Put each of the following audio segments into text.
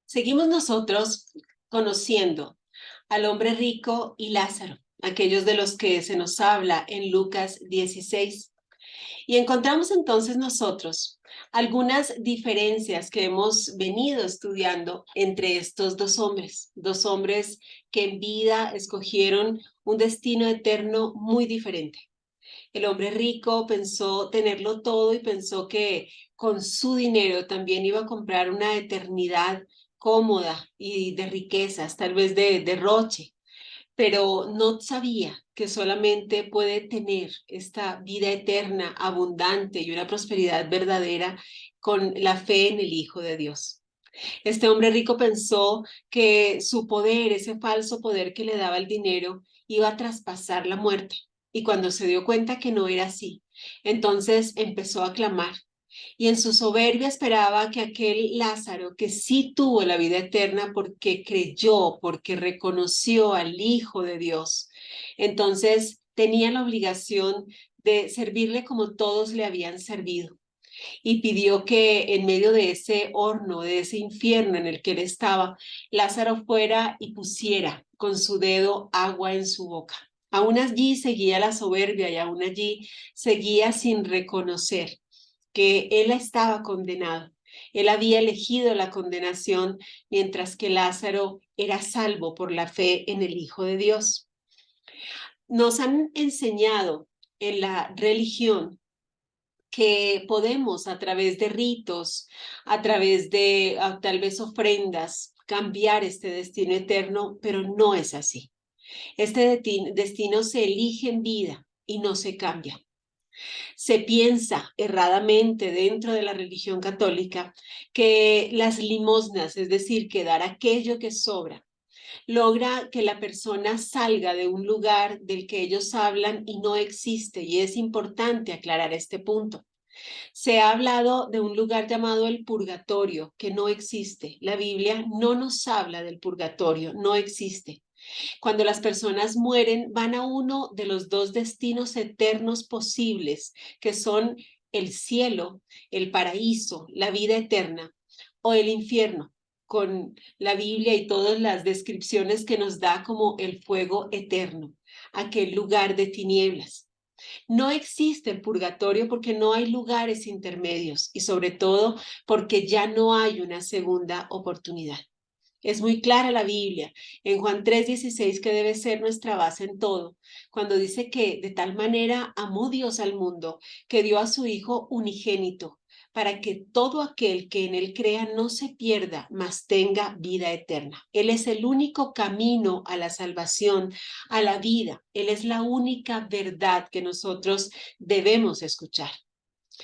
Seguimos nosotros conociendo al hombre rico y Lázaro, aquellos de los que se nos habla en Lucas 16. Y encontramos entonces nosotros algunas diferencias que hemos venido estudiando entre estos dos hombres que en vida escogieron un destino eterno muy diferente. El hombre rico pensó tenerlo todo y pensó que con su dinero también iba a comprar una eternidad cómoda y de riquezas, tal vez de derroche, pero no sabía que solamente puede tener esta vida eterna, abundante y una prosperidad verdadera con la fe en el Hijo de Dios. Este hombre rico pensó que su poder, ese falso poder que le daba el dinero, iba a traspasar la muerte. Y cuando se dio cuenta que no era así, entonces empezó a clamar. Y en su soberbia esperaba que aquel Lázaro, que sí tuvo la vida eterna porque creyó, porque reconoció al Hijo de Dios, entonces tenía la obligación de servirle como todos le habían servido y pidió que en medio de ese horno, de ese infierno en el que él estaba, Lázaro fuera y pusiera con su dedo agua en su boca. Aún allí seguía la soberbia y aún allí seguía sin reconocer que él estaba condenado. Él había elegido la condenación mientras que Lázaro era salvo por la fe en el Hijo de Dios. Nos han enseñado en la religión que podemos a través de ritos, a través de tal vez ofrendas, cambiar este destino eterno, pero no es así. Este destino se elige en vida y no se cambia. Se piensa erradamente dentro de la religión católica que las limosnas, es decir, que dar aquello que sobra, logra que la persona salga de un lugar del que ellos hablan y no existe. Y es importante aclarar este punto. Se ha hablado de un lugar llamado el purgatorio, que no existe. La Biblia no nos habla del purgatorio, no existe. Cuando las personas mueren, van a uno de los dos destinos eternos posibles, que son el cielo, el paraíso, la vida eterna, o el infierno, con la Biblia y todas las descripciones que nos da como el fuego eterno, aquel lugar de tinieblas. No existe el purgatorio porque no hay lugares intermedios y sobre todo porque ya no hay una segunda oportunidad. Es muy clara la Biblia en Juan 3:16 que debe ser nuestra base en todo, cuando dice que de tal manera amó Dios al mundo que dio a su Hijo unigénito para que todo aquel que en él crea no se pierda, mas tenga vida eterna. Él es el único camino a la salvación, a la vida. Él es la única verdad que nosotros debemos escuchar.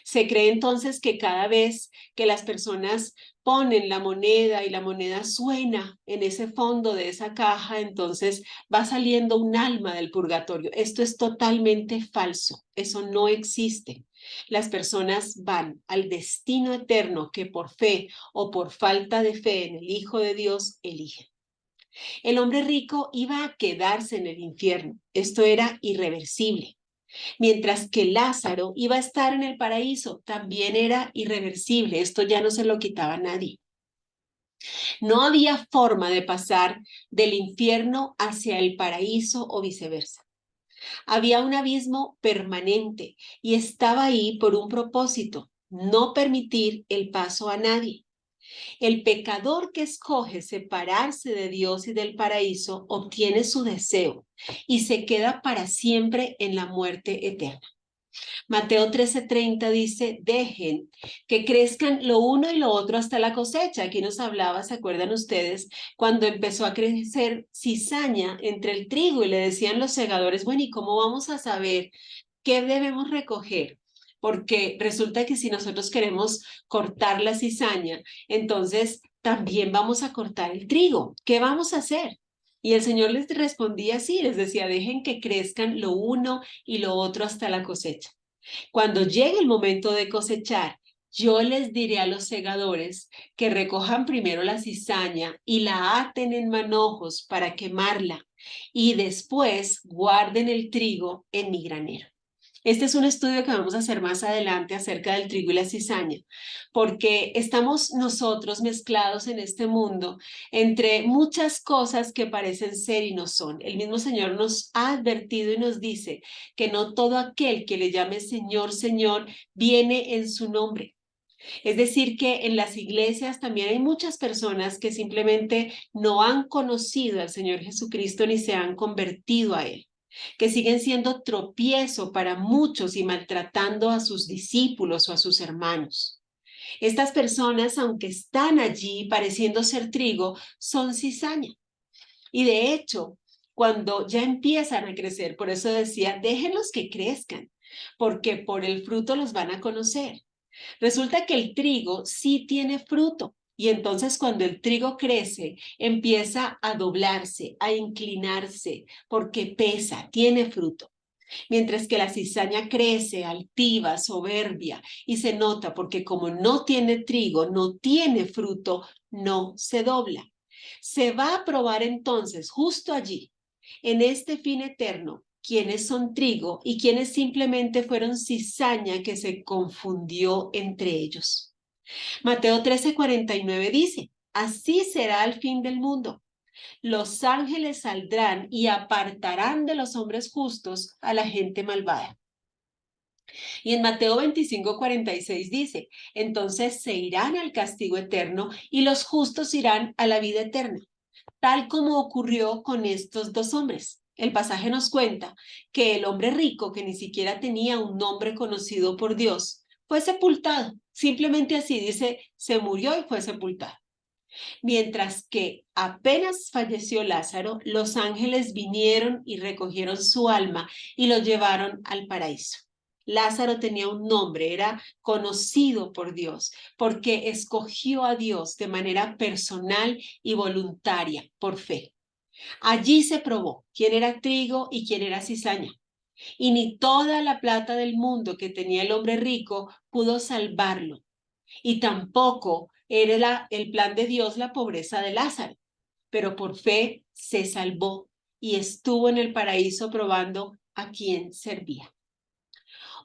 Se cree entonces que cada vez que las personas ponen la moneda y la moneda suena en ese fondo de esa caja, entonces va saliendo un alma del purgatorio. Esto es totalmente falso, eso no existe. Las personas van al destino eterno que por fe o por falta de fe en el Hijo de Dios eligen. El hombre rico iba a quedarse en el infierno, esto era irreversible. Mientras que Lázaro iba a estar en el paraíso, también era irreversible, esto ya no se lo quitaba nadie. No había forma de pasar del infierno hacia el paraíso o viceversa. Había un abismo permanente y estaba ahí por un propósito, no permitir el paso a nadie. El pecador que escoge separarse de Dios y del paraíso obtiene su deseo y se queda para siempre en la muerte eterna. Mateo 13:30 dice, dejen que crezcan lo uno y lo otro hasta la cosecha. Aquí nos hablaba, ¿se acuerdan ustedes? Cuando empezó a crecer cizaña entre el trigo y le decían los segadores, bueno, ¿y cómo vamos a saber qué debemos recoger? Porque resulta que si nosotros queremos cortar la cizaña, entonces también vamos a cortar el trigo. ¿Qué vamos a hacer? Y el Señor les respondía así, les decía, dejen que crezcan lo uno y lo otro hasta la cosecha. Cuando llegue el momento de cosechar, yo les diré a los segadores que recojan primero la cizaña y la aten en manojos para quemarla y después guarden el trigo en mi granero. Este es un estudio que vamos a hacer más adelante acerca del trigo y la cizaña, porque estamos nosotros mezclados en este mundo entre muchas cosas que parecen ser y no son. El mismo Señor nos ha advertido y nos dice que no todo aquel que le llame Señor, Señor, viene en su nombre. Es decir, que en las iglesias también hay muchas personas que simplemente no han conocido al Señor Jesucristo ni se han convertido a Él, que siguen siendo tropiezo para muchos y maltratando a sus discípulos o a sus hermanos. Estas personas, aunque están allí pareciendo ser trigo, son cizaña. Y de hecho, cuando ya empiezan a crecer, por eso decía, déjenlos que crezcan, porque por el fruto los van a conocer. Resulta que el trigo sí tiene fruto y entonces cuando el trigo crece, empieza a doblarse, a inclinarse, porque pesa, tiene fruto. Mientras que la cizaña crece altiva, soberbia y se nota porque como no tiene trigo, no tiene fruto, no se dobla. Se va a probar entonces justo allí, en este fin eterno, quiénes son trigo y quiénes simplemente fueron cizaña que se confundió entre ellos. Mateo 13:49 dice, así será el fin del mundo. Los ángeles saldrán y apartarán de los hombres justos a la gente malvada. Y en Mateo 25:46 dice, entonces se irán al castigo eterno y los justos irán a la vida eterna, tal como ocurrió con estos dos hombres. El pasaje nos cuenta que el hombre rico, que ni siquiera tenía un nombre conocido por Dios, fue sepultado. Simplemente así dice, se murió y fue sepultado. Mientras que apenas falleció Lázaro, los ángeles vinieron y recogieron su alma y lo llevaron al paraíso. Lázaro tenía un nombre, era conocido por Dios, porque escogió a Dios de manera personal y voluntaria, por fe. Allí se probó quién era trigo y quién era cizaña. Y ni toda la plata del mundo que tenía el hombre rico pudo salvarlo. Y tampoco era el plan de Dios la pobreza de Lázaro, pero por fe se salvó y estuvo en el paraíso probando a quién servía.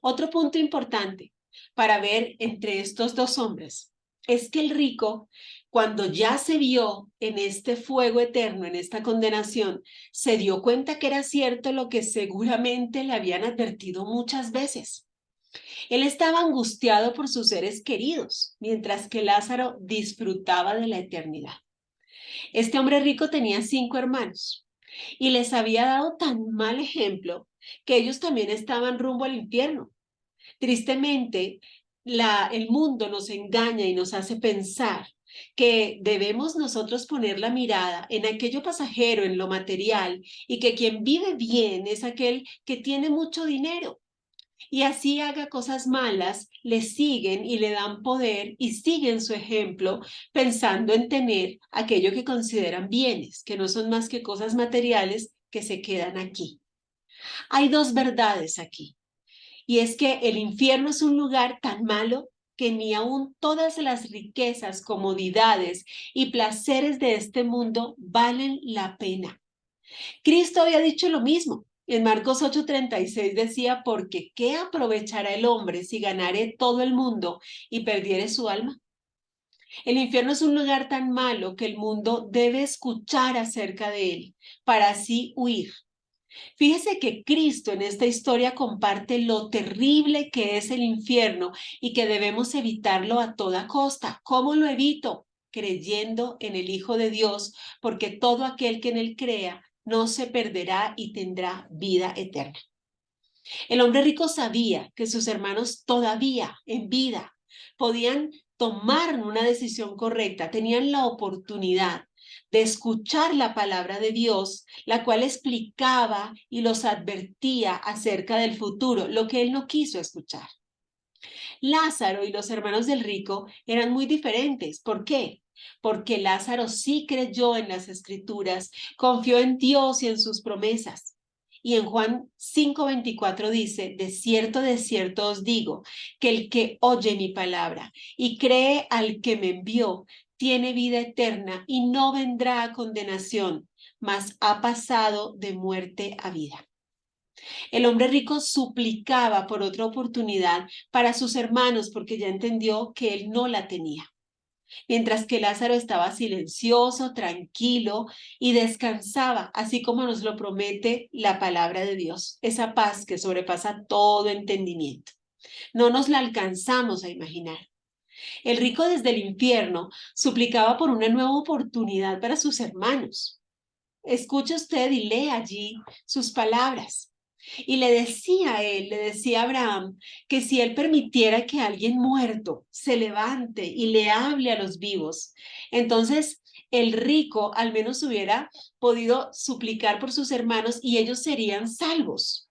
Otro punto importante para ver entre estos dos hombres es que el rico, cuando ya se vio en este fuego eterno, en esta condenación, se dio cuenta que era cierto lo que seguramente le habían advertido muchas veces. Él estaba angustiado por sus seres queridos, mientras que Lázaro disfrutaba de la eternidad. Este hombre rico tenía 5 hermanos y les había dado tan mal ejemplo que ellos también estaban rumbo al infierno. Tristemente, el mundo nos engaña y nos hace pensar que debemos nosotros poner la mirada en aquello pasajero, en lo material, y que quien vive bien es aquel que tiene mucho dinero y así haga cosas malas, le siguen y le dan poder y siguen su ejemplo pensando en tener aquello que consideran bienes, que no son más que cosas materiales que se quedan aquí. Hay dos verdades aquí, y es que el infierno es un lugar tan malo que ni aun todas las riquezas, comodidades y placeres de este mundo valen la pena. Cristo había dicho lo mismo. En Marcos 8:36 decía, porque ¿qué aprovechará el hombre si ganare todo el mundo y perdiere su alma? El infierno es un lugar tan malo que el mundo debe escuchar acerca de él para así huir. Fíjese que Cristo en esta historia comparte lo terrible que es el infierno y que debemos evitarlo a toda costa. ¿Cómo lo evito? Creyendo en el Hijo de Dios, porque todo aquel que en él crea no se perderá y tendrá vida eterna. El hombre rico sabía que sus hermanos todavía en vida podían tomar una decisión correcta, tenían la oportunidad de escuchar la palabra de Dios, la cual explicaba y los advertía acerca del futuro, lo que él no quiso escuchar. Lázaro y los hermanos del rico eran muy diferentes. ¿Por qué? Porque Lázaro sí creyó en las escrituras, confió en Dios y en sus promesas. Y en Juan 5:24 dice, de cierto os digo, que el que oye mi palabra y cree al que me envió, tiene vida eterna y no vendrá a condenación, mas ha pasado de muerte a vida. El hombre rico suplicaba por otra oportunidad para sus hermanos porque ya entendió que él no la tenía. Mientras que Lázaro estaba silencioso, tranquilo y descansaba, así como nos lo promete la palabra de Dios, esa paz que sobrepasa todo entendimiento. No nos la alcanzamos a imaginar. El rico desde el infierno suplicaba por una nueva oportunidad para sus hermanos. Escuche usted y lee allí sus palabras. Y le decía a él, le decía a Abraham, que si él permitiera que alguien muerto se levante y le hable a los vivos, entonces el rico al menos hubiera podido suplicar por sus hermanos y ellos serían salvos.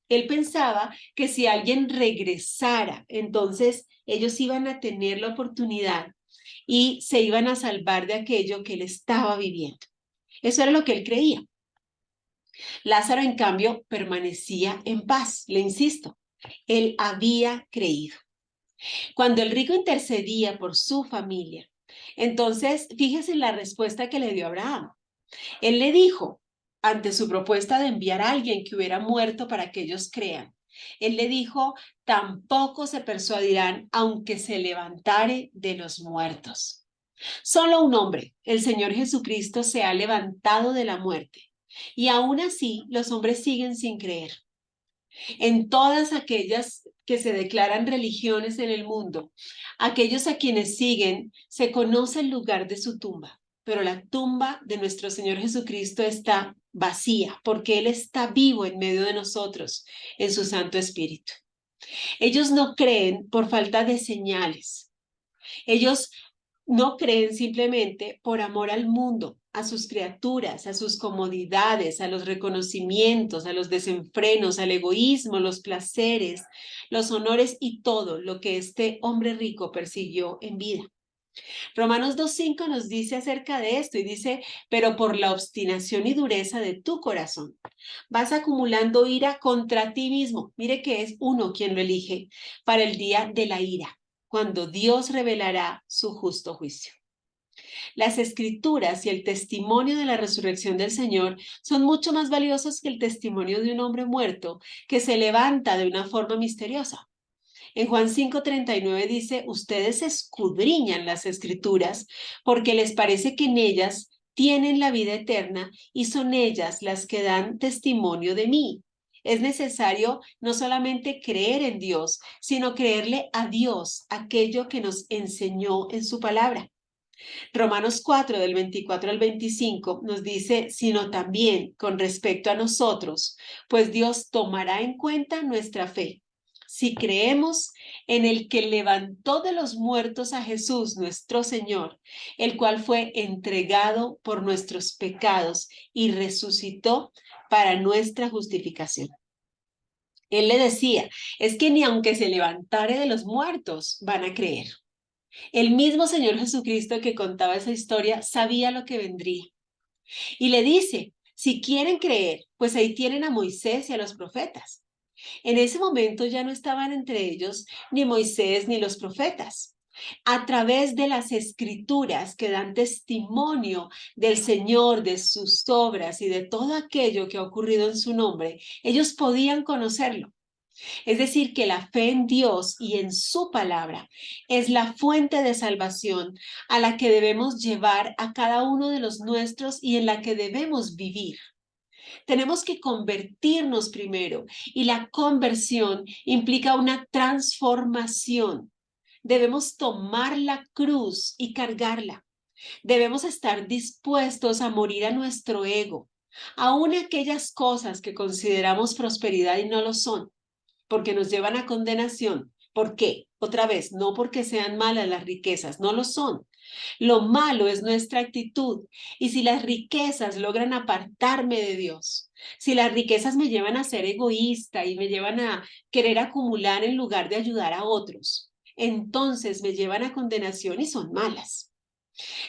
Él pensaba que si alguien regresara, entonces ellos iban a tener la oportunidad y se iban a salvar de aquello que él estaba viviendo. Eso era lo que él creía. Lázaro, en cambio, permanecía en paz, le insisto. Él había creído. Cuando el rico intercedía por su familia, entonces fíjese la respuesta que le dio Abraham. Él le dijo, ante su propuesta de enviar a alguien que hubiera muerto para que ellos crean, él le dijo, tampoco se persuadirán aunque se levantare de los muertos. Solo un hombre, el Señor Jesucristo, se ha levantado de la muerte. Y aún así, los hombres siguen sin creer. En todas aquellas que se declaran religiones en el mundo, aquellos a quienes siguen, se conoce el lugar de su tumba, pero la tumba de nuestro Señor Jesucristo está vacía, porque Él está vivo en medio de nosotros, en su Santo Espíritu. Ellos no creen por falta de señales. Ellos no creen simplemente por amor al mundo, a sus criaturas, a sus comodidades, a los reconocimientos, a los desenfrenos, al egoísmo, los placeres, los honores y todo lo que este hombre rico persiguió en vida. Romanos 2:5 nos dice acerca de esto y dice, pero por la obstinación y dureza de tu corazón, vas acumulando ira contra ti mismo. Mire que es uno quien lo elige para el día de la ira, cuando Dios revelará su justo juicio. Las escrituras y el testimonio de la resurrección del Señor son mucho más valiosos que el testimonio de un hombre muerto que se levanta de una forma misteriosa. En Juan 5:39 dice, ustedes escudriñan las escrituras porque les parece que en ellas tienen la vida eterna y son ellas las que dan testimonio de mí. Es necesario no solamente creer en Dios, sino creerle a Dios aquello que nos enseñó en su palabra. Romanos 4, del 24 al 25, nos dice, sino también con respecto a nosotros, pues Dios tomará en cuenta nuestra fe. Si creemos en el que levantó de los muertos a Jesús, nuestro Señor, el cual fue entregado por nuestros pecados y resucitó para nuestra justificación. Él le decía, es que ni aunque se levantare de los muertos van a creer. El mismo Señor Jesucristo que contaba esa historia sabía lo que vendría. Y le dice, si quieren creer, pues ahí tienen a Moisés y a los profetas. En ese momento ya no estaban entre ellos ni Moisés ni los profetas. A través de las escrituras que dan testimonio del Señor, de sus obras y de todo aquello que ha ocurrido en su nombre, ellos podían conocerlo. Es decir, que la fe en Dios y en su palabra es la fuente de salvación a la que debemos llevar a cada uno de los nuestros y en la que debemos vivir. Tenemos que convertirnos primero y la conversión implica una transformación. Debemos tomar la cruz y cargarla. Debemos estar dispuestos a morir a nuestro ego, aun aquellas cosas que consideramos prosperidad y no lo son, porque nos llevan a condenación. ¿Por qué? Otra vez, no porque sean malas las riquezas, no lo son. Lo malo es nuestra actitud. Y si las riquezas logran apartarme de Dios, si las riquezas me llevan a ser egoísta y me llevan a querer acumular en lugar de ayudar a otros, entonces me llevan a condenación y son malas.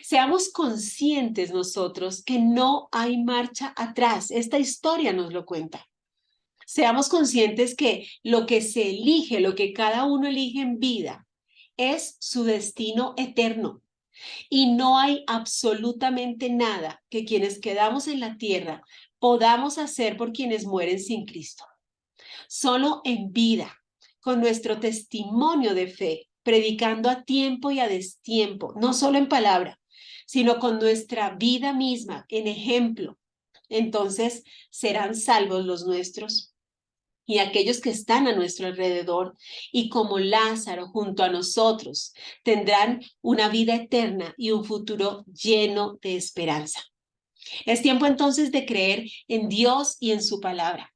Seamos conscientes nosotros que no hay marcha atrás. Esta historia nos lo cuenta. Seamos conscientes que lo que se elige, lo que cada uno elige en vida, es su destino eterno. Y no hay absolutamente nada que quienes quedamos en la tierra podamos hacer por quienes mueren sin Cristo. Solo en vida, con nuestro testimonio de fe, predicando a tiempo y a destiempo, no solo en palabra, sino con nuestra vida misma, en ejemplo. Entonces serán salvos los nuestros y aquellos que están a nuestro alrededor, y como Lázaro junto a nosotros, tendrán una vida eterna y un futuro lleno de esperanza. Es tiempo entonces de creer en Dios y en su palabra.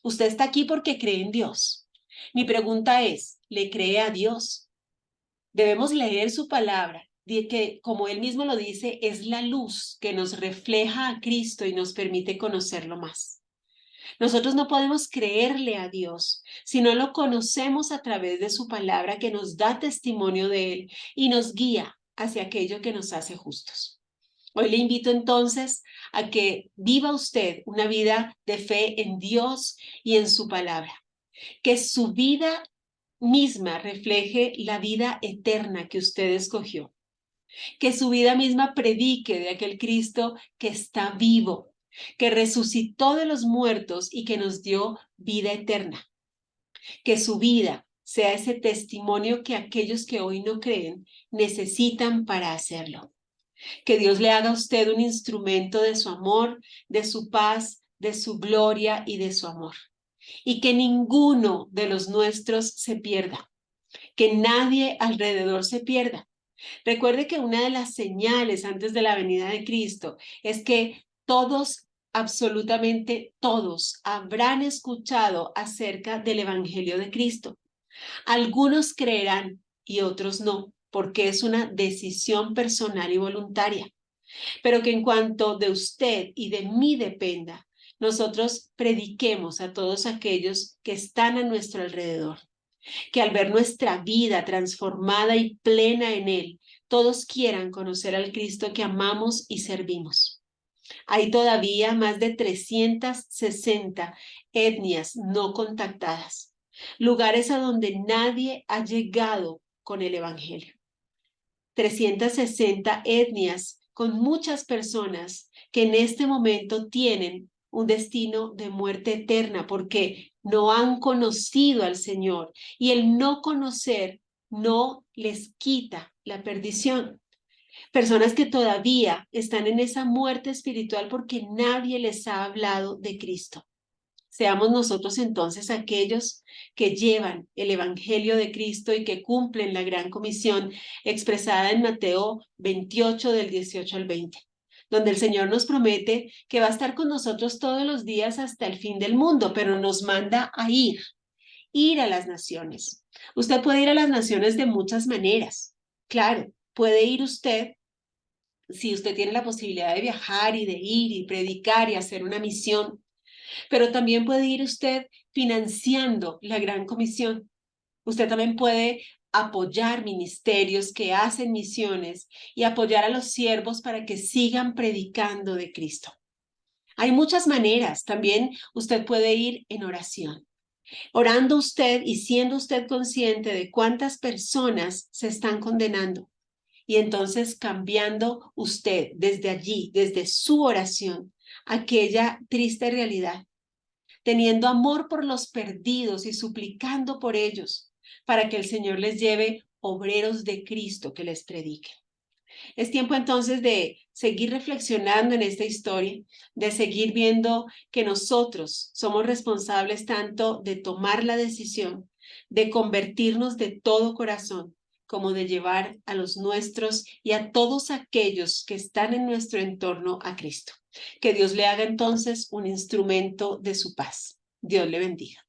Usted está aquí porque cree en Dios. Mi pregunta es, ¿le cree a Dios? Debemos leer su palabra, que como él mismo lo dice, es la luz que nos refleja a Cristo y nos permite conocerlo más. Nosotros no podemos creerle a Dios si no lo conocemos a través de su palabra que nos da testimonio de él y nos guía hacia aquello que nos hace justos. Hoy le invito entonces a que viva usted una vida de fe en Dios y en su palabra, que su vida misma refleje la vida eterna que usted escogió, que su vida misma predique de aquel Cristo que está vivo, que resucitó de los muertos y que nos dio vida eterna, que su vida sea ese testimonio que aquellos que hoy no creen necesitan para hacerlo. Que Dios le haga a usted un instrumento de su amor, de su paz, de su gloria y de su amor. Y que ninguno de los nuestros se pierda, que nadie alrededor se pierda. Recuerde que una de las señales antes de la venida de Cristo es que todos, absolutamente todos, habrán escuchado acerca del Evangelio de Cristo. Algunos creerán y otros no, porque es una decisión personal y voluntaria. Pero que en cuanto de usted y de mí dependa, nosotros prediquemos a todos aquellos que están a nuestro alrededor, que al ver nuestra vida transformada y plena en Él, todos quieran conocer al Cristo que amamos y servimos. Hay todavía más de 360 etnias no contactadas, lugares a donde nadie ha llegado con el Evangelio. 360 etnias con muchas personas que en este momento tienen un destino de muerte eterna porque no han conocido al Señor y el no conocer no les quita la perdición. Personas que todavía están en esa muerte espiritual porque nadie les ha hablado de Cristo. Seamos nosotros entonces aquellos que llevan el Evangelio de Cristo y que cumplen la gran comisión expresada en Mateo 28 del 18 al 20, donde el Señor nos promete que va a estar con nosotros todos los días hasta el fin del mundo, pero nos manda a ir a las naciones. Usted puede ir a las naciones de muchas maneras. Claro, puede ir usted si usted tiene la posibilidad de viajar y de ir y predicar y hacer una misión, pero también puede ir usted financiando la gran comisión. Usted también puede apoyar ministerios que hacen misiones y apoyar a los siervos para que sigan predicando de Cristo. Hay muchas maneras. También usted puede ir en oración, orando usted y siendo usted consciente de cuántas personas se están condenando. Y entonces cambiando usted desde allí, desde su oración, aquella triste realidad, teniendo amor por los perdidos y suplicando por ellos, para que el Señor les lleve obreros de Cristo que les prediquen. Es tiempo entonces de seguir reflexionando en esta historia, de seguir viendo que nosotros somos responsables tanto de tomar la decisión, de convertirnos de todo corazón, como de llevar a los nuestros y a todos aquellos que están en nuestro entorno a Cristo. Que Dios le haga entonces un instrumento de su paz. Dios le bendiga.